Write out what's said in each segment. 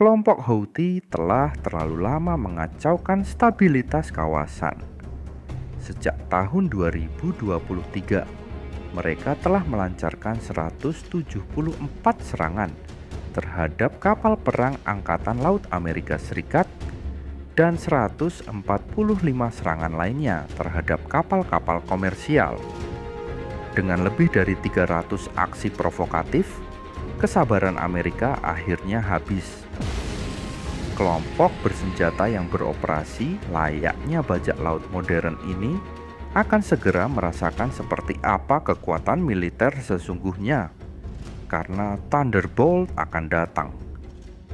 Kelompok Houthi telah terlalu lama mengacaukan stabilitas kawasan. Sejak tahun 2023, mereka telah melancarkan 174 serangan terhadap kapal perang Angkatan Laut Amerika Serikat dan 145 serangan lainnya terhadap kapal-kapal komersial. Dengan lebih dari 300 aksi provokatif, kesabaran Amerika akhirnya habis. Kelompok bersenjata yang beroperasi layaknya bajak laut modern ini akan segera merasakan seperti apa kekuatan militer sesungguhnya, karena Thunderbolt akan datang,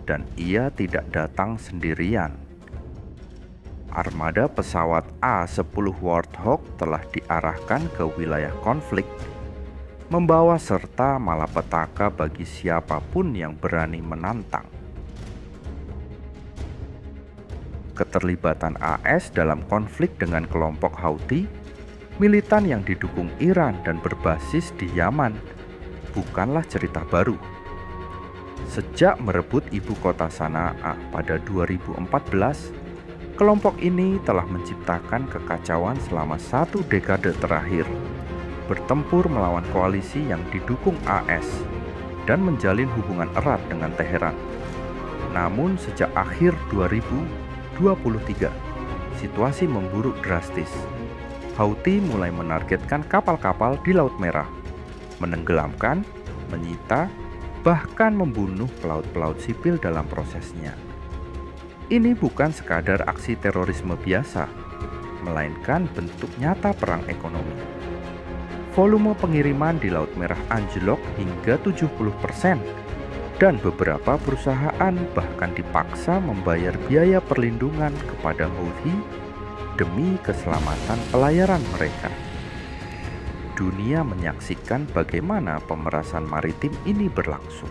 dan ia tidak datang sendirian. Armada pesawat A-10 Warthog telah diarahkan ke wilayah konflik, membawa serta malapetaka bagi siapapun yang berani menantang. Keterlibatan AS dalam konflik dengan kelompok Houthi, militan yang didukung Iran dan berbasis di Yaman, bukanlah cerita baru. Sejak merebut ibu kota Sanaa pada 2014, kelompok ini telah menciptakan kekacauan selama 1 dekade terakhir, bertempur melawan koalisi yang didukung AS, dan menjalin hubungan erat dengan Teheran. Namun sejak akhir 2023, situasi memburuk drastis. Houthi mulai menargetkan kapal-kapal di Laut Merah, menenggelamkan, menyita, bahkan membunuh pelaut-pelaut sipil dalam prosesnya. Ini bukan sekadar aksi terorisme biasa, melainkan bentuk nyata perang ekonomi. Volume pengiriman di Laut Merah anjlok hingga 70%, dan beberapa perusahaan bahkan dipaksa membayar biaya perlindungan kepada Houthi demi keselamatan pelayaran mereka. Dunia menyaksikan bagaimana pemerasan maritim ini berlangsung.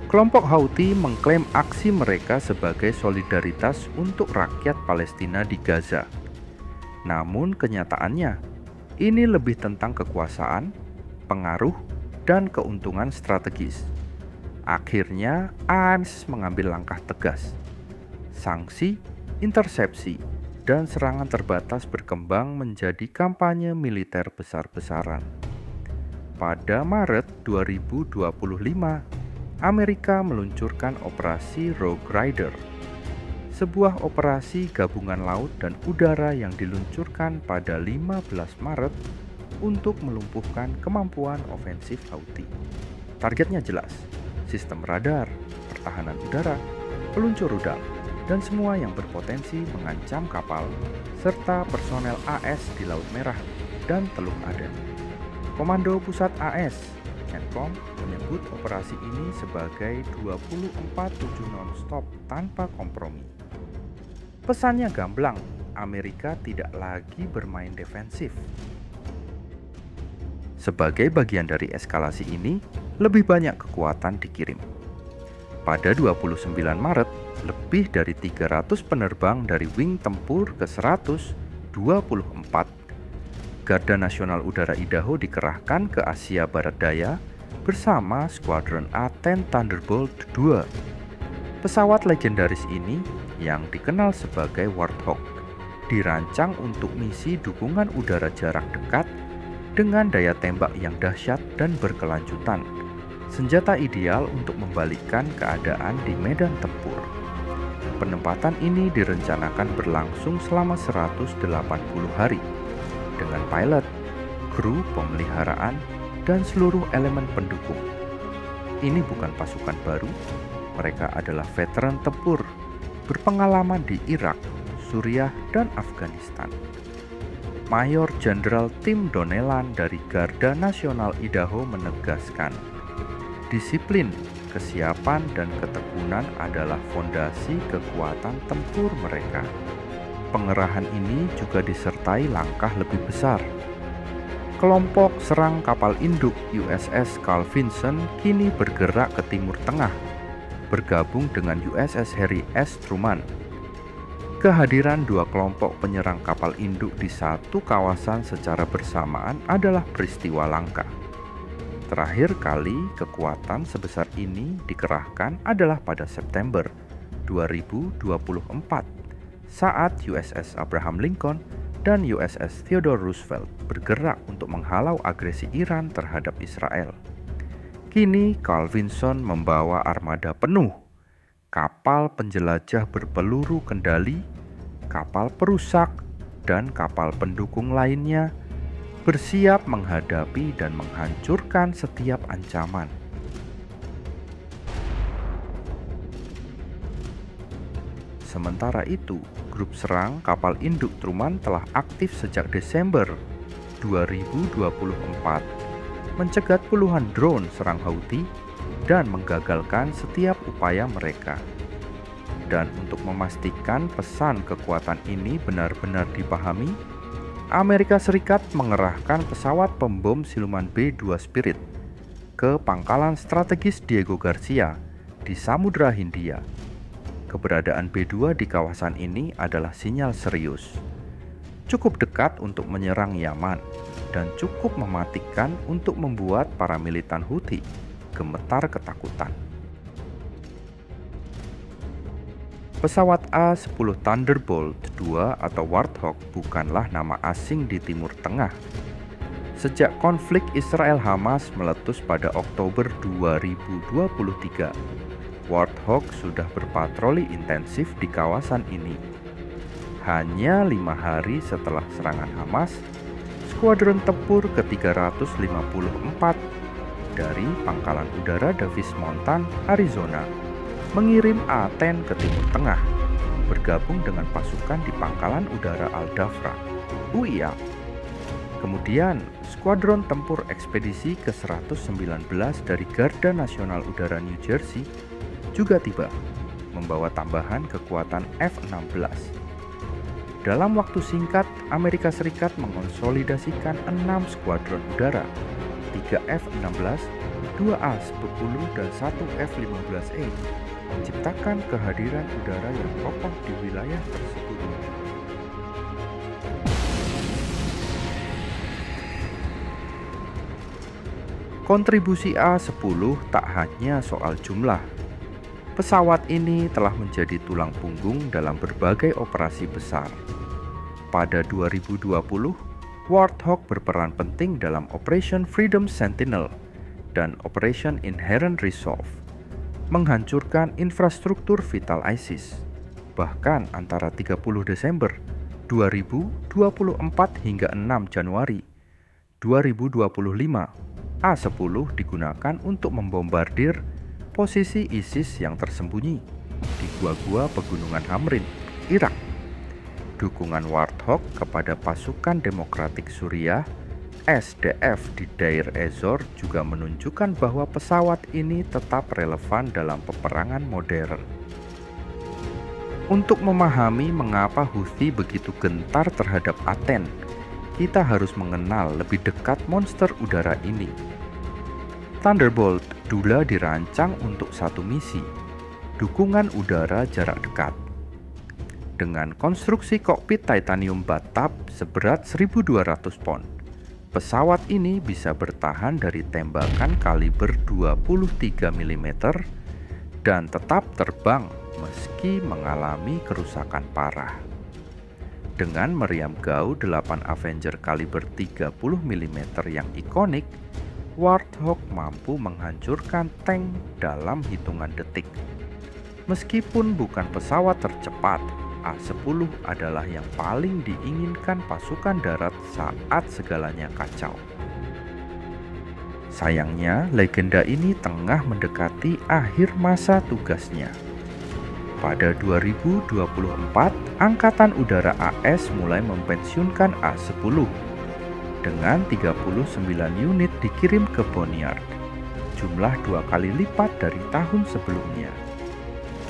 Kelompok Houthi mengklaim aksi mereka sebagai solidaritas untuk rakyat Palestina di Gaza. Namun kenyataannya, ini lebih tentang kekuasaan, pengaruh, dan keuntungan strategis. Akhirnya, AS mengambil langkah tegas. Sanksi, intersepsi, dan serangan terbatas berkembang menjadi kampanye militer besar-besaran. Pada Maret 2025, Amerika meluncurkan Operasi Rogue Rider, sebuah operasi gabungan laut dan udara yang diluncurkan pada 15 Maret untuk melumpuhkan kemampuan ofensif Houthi. Targetnya jelas, sistem radar, pertahanan udara, peluncur rudal, dan semua yang berpotensi mengancam kapal, serta personel AS di Laut Merah dan Teluk Aden. Komando Pusat AS, CENTCOM, menyebut operasi ini sebagai 24/7 non-stop tanpa kompromi. Pesannya gamblang, Amerika tidak lagi bermain defensif. Sebagai bagian dari eskalasi ini, lebih banyak kekuatan dikirim. Pada 29 Maret, lebih dari 300 penerbang dari Wing Tempur ke-124 Garda Nasional Udara Idaho dikerahkan ke Asia Barat Daya bersama Squadron A-10 Thunderbolt II. Pesawat legendaris ini, yang dikenal sebagai Warthog, dirancang untuk misi dukungan udara jarak dekat dengan daya tembak yang dahsyat dan berkelanjutan, senjata ideal untuk membalikkan keadaan di medan tempur. Penempatan ini direncanakan berlangsung selama 180 hari, dengan pilot, kru, pemeliharaan, dan seluruh elemen pendukung. Ini bukan pasukan baru, mereka adalah veteran tempur, berpengalaman di Irak, Suriah, dan Afghanistan. Mayor Jenderal Tim Donnellan dari Garda Nasional Idaho menegaskan, disiplin, kesiapan, dan ketekunan adalah fondasi kekuatan tempur mereka. Pengerahan ini juga disertai langkah lebih besar. Kelompok serang kapal induk USS Carl Vinson kini bergerak ke Timur Tengah, bergabung dengan USS Harry S. Truman. Kehadiran dua kelompok penyerang kapal induk di satu kawasan secara bersamaan adalah peristiwa langka. Terakhir kali kekuatan sebesar ini dikerahkan adalah pada September 2024 saat USS Abraham Lincoln dan USS Theodore Roosevelt bergerak untuk menghalau agresi Iran terhadap Israel. Kini Carl Vinson membawa armada penuh, kapal penjelajah berpeluru kendali, kapal perusak, dan kapal pendukung lainnya bersiap menghadapi dan menghancurkan setiap ancaman. Sementara itu, grup serang kapal induk Truman telah aktif sejak Desember 2024, mencegat puluhan drone serang Houthi dan menggagalkan setiap upaya mereka. Dan untuk memastikan pesan kekuatan ini benar-benar dipahami, Amerika Serikat mengerahkan pesawat pembom siluman B-2 Spirit ke pangkalan strategis Diego Garcia di Samudra Hindia. Keberadaan B-2 di kawasan ini adalah sinyal serius. Cukup dekat untuk menyerang Yaman dan cukup mematikan untuk membuat para militan Houthi gemetar ketakutan. Pesawat A-10 Thunderbolt II atau Warthog bukanlah nama asing di Timur Tengah. Sejak konflik Israel-Hamas meletus pada Oktober 2023, Warthog sudah berpatroli intensif di kawasan ini. Hanya 5 hari setelah serangan Hamas, skuadron tempur ke-354 dari Pangkalan Udara Davis Monthan, Arizona mengirim A-10 ke Timur Tengah, bergabung dengan pasukan di Pangkalan Udara Al-Dhafra, UIA. Kemudian, Skuadron Tempur Ekspedisi ke-119 dari Garda Nasional Udara New Jersey juga tiba, membawa tambahan kekuatan F-16. Dalam waktu singkat, Amerika Serikat mengonsolidasikan 6 skuadron udara, 3 F-16, 2 A-10 dan 1 F-15E, menciptakan kehadiran udara yang kokoh di wilayah tersebut. Kontribusi A-10 tak hanya soal jumlah. Pesawat ini telah menjadi tulang punggung dalam berbagai operasi besar. Pada 2020, Warthog berperan penting dalam Operation Freedom Sentinel dan Operation Inherent Resolve, menghancurkan infrastruktur vital ISIS. Bahkan antara 30 Desember 2024 hingga 6 Januari 2025, A-10 digunakan untuk membombardir posisi ISIS yang tersembunyi di gua-gua pegunungan Hamrin, Irak. Dukungan Warthog kepada pasukan Demokratik Suriah SDF di Deir ez-Zor juga menunjukkan bahwa pesawat ini tetap relevan dalam peperangan modern. Untuk memahami mengapa Houthi begitu gentar terhadap A-10, kita harus mengenal lebih dekat monster udara ini. Thunderbolt dulu dirancang untuk satu misi, dukungan udara jarak dekat. Dengan konstruksi kokpit titanium batap seberat 1.200 pon, pesawat ini bisa bertahan dari tembakan kaliber 23 mm dan tetap terbang meski mengalami kerusakan parah. Dengan meriam GAU 8 Avenger kaliber 30 mm yang ikonik, Warthog mampu menghancurkan tank dalam hitungan detik. Meskipun bukan pesawat tercepat, A-10 adalah yang paling diinginkan pasukan darat saat segalanya kacau. Sayangnya, legenda ini tengah mendekati akhir masa tugasnya. Pada 2024, Angkatan Udara AS mulai mempensiunkan A-10 dengan 39 unit dikirim ke Boneyard, jumlah 2 kali lipat dari tahun sebelumnya.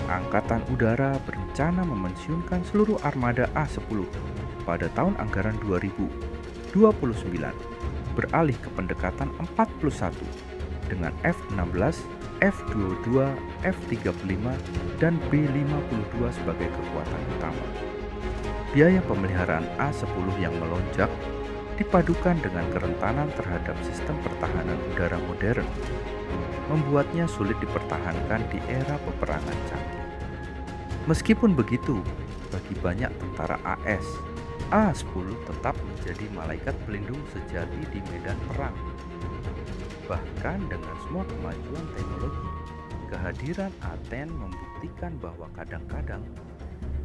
Angkatan Udara berencana memensiunkan seluruh armada A-10 pada tahun anggaran 2029, beralih ke pendekatan 41 dengan F-16, F-22, F-35, dan B-52 sebagai kekuatan utama. Biaya pemeliharaan A-10 yang melonjak dipadukan dengan kerentanan terhadap sistem pertahanan udara modern, membuatnya sulit dipertahankan di era peperangan canggih. Meskipun begitu, bagi banyak tentara AS, A-10 tetap menjadi malaikat pelindung sejati di medan perang. Bahkan dengan semua kemajuan teknologi, kehadiran A-10 membuktikan bahwa kadang-kadang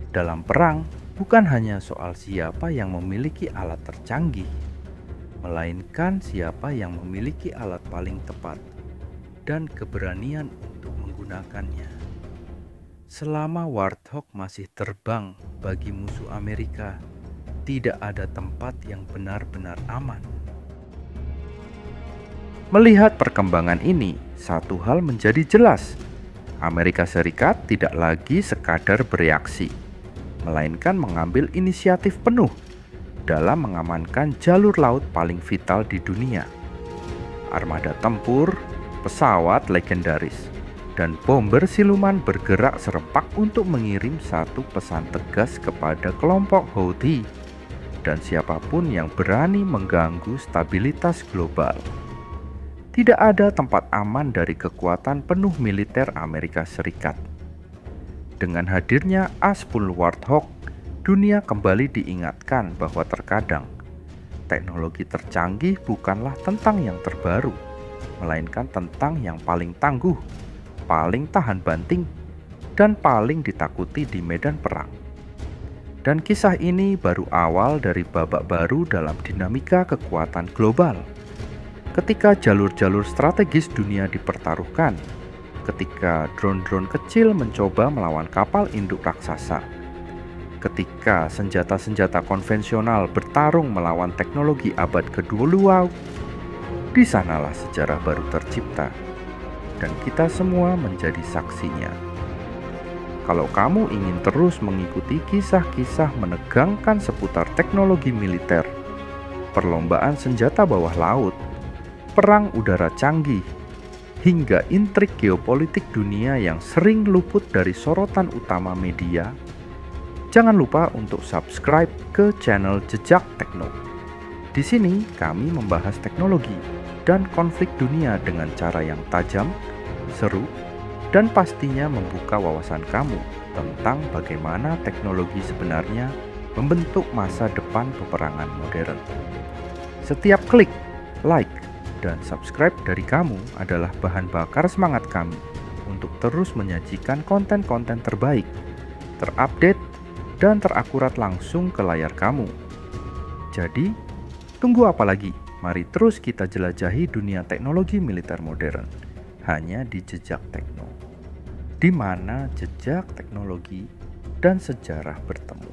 dalam perang bukan hanya soal siapa yang memiliki alat tercanggih, melainkan siapa yang memiliki alat paling tepat dan keberanian untuk menggunakannya. Selama Warthog masih terbang bagi musuh Amerika, tidak ada tempat yang benar-benar aman. Melihat perkembangan ini, satu hal menjadi jelas. Amerika Serikat tidak lagi sekadar bereaksi, melainkan mengambil inisiatif penuh dalam mengamankan jalur laut paling vital di dunia. Armada tempur, pesawat legendaris, dan bomber siluman bergerak serempak untuk mengirim satu pesan tegas kepada kelompok Houthi dan siapapun yang berani mengganggu stabilitas global. Tidak ada tempat aman dari kekuatan penuh militer Amerika Serikat. Dengan hadirnya A-10 Warthog, dunia kembali diingatkan bahwa terkadang teknologi tercanggih bukanlah tentang yang terbaru, melainkan tentang yang paling tangguh, paling tahan banting, dan paling ditakuti di medan perang. Dan kisah ini baru awal dari babak baru dalam dinamika kekuatan global. Ketika jalur-jalur strategis dunia dipertaruhkan, ketika drone-drone kecil mencoba melawan kapal induk raksasa, ketika senjata-senjata konvensional bertarung melawan teknologi abad ke-20, di sanalah sejarah baru tercipta, dan kita semua menjadi saksinya. Kalau kamu ingin terus mengikuti kisah-kisah menegangkan seputar teknologi militer, perlombaan senjata bawah laut, perang udara canggih, hingga intrik geopolitik dunia yang sering luput dari sorotan utama media, jangan lupa untuk subscribe ke channel Jejak Tekno. Di sini kami membahas teknologi dan konflik dunia dengan cara yang tajam, seru, dan pastinya membuka wawasan kamu tentang bagaimana teknologi sebenarnya membentuk masa depan peperangan modern. Setiap klik, like, dan subscribe dari kamu adalah bahan bakar semangat kami untuk terus menyajikan konten-konten terbaik, terupdate, dan terakurat langsung ke layar kamu. Jadi, tunggu apa lagi? Mari terus kita jelajahi dunia teknologi militer modern, hanya di Jejak Tekno, di mana jejak teknologi dan sejarah bertemu.